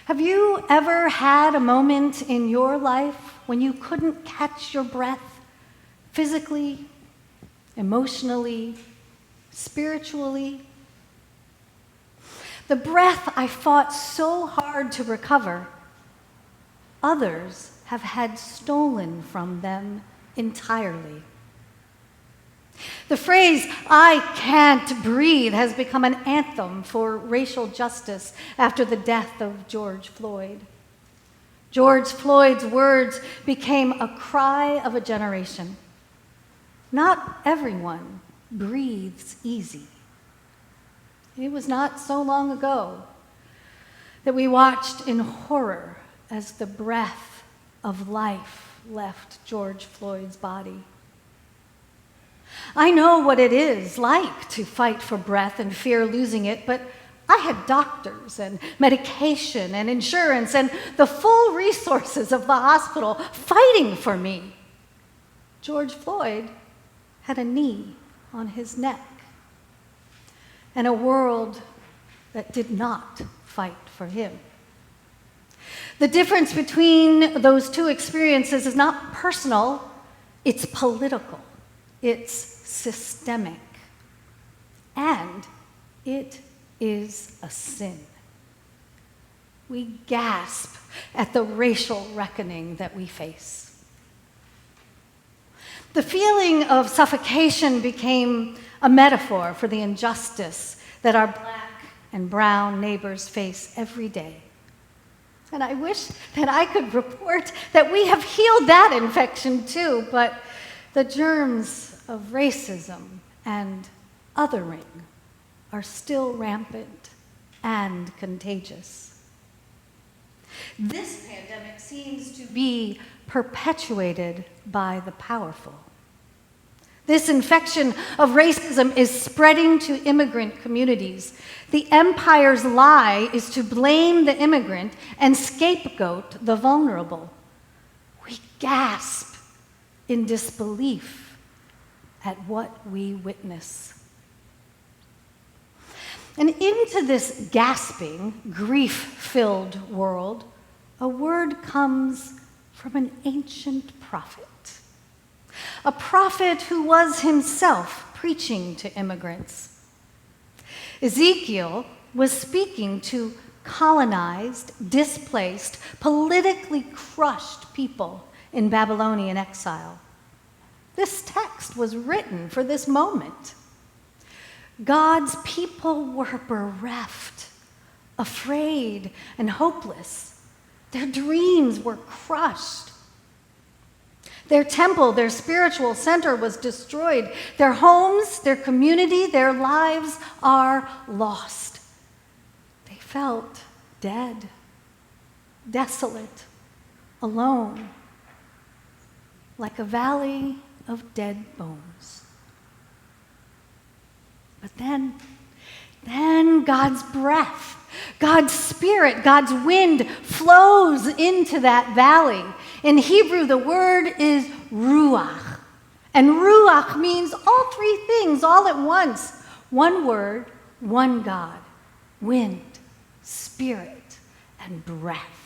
Have you ever had a moment in your life when you couldn't catch your breath physically, emotionally, spiritually? The breath I fought so hard to recover, others have had stolen from them entirely. The phrase, "I can't breathe," has become an anthem for racial justice after the death of George Floyd. George Floyd's words became a cry of a generation. Not everyone breathes easy. It was not so long ago that we watched in horror as the breath of life left George Floyd's body. I know what it is like to fight for breath and fear losing it, but I had doctors and medication and insurance and the full resources of the hospital fighting for me. George Floyd had a knee on his neck and a world that did not fight for him. The difference between those two experiences is not personal, it's political. It's systemic, and it is a sin. We gasp at the racial reckoning that we face. The feeling of suffocation became a metaphor for the injustice that our black and brown neighbors face every day. And I wish that I could report that we have healed that infection too, but the germs of racism and othering are still rampant and contagious. This pandemic seems to be perpetuated by the powerful. This infection of racism is spreading to immigrant communities. The empire's lie is to blame the immigrant and scapegoat the vulnerable. We gasp in disbelief at what we witness. And into this gasping, grief-filled world, a word comes from an ancient prophet. A prophet who was himself preaching to immigrants. Ezekiel was speaking to colonized, displaced, politically crushed people in Babylonian exile. This text was written for this moment. God's people were bereft, afraid, and hopeless. Their dreams were crushed. Their temple, their spiritual center, was destroyed. Their homes, their community, their lives are lost. They felt dead, desolate, alone, like a valley of dead bones. But then God's breath, God's spirit, God's wind flows into that valley. In Hebrew, the word is Ruach. And Ruach means all three things all at once. One word, one God, wind, spirit, and breath.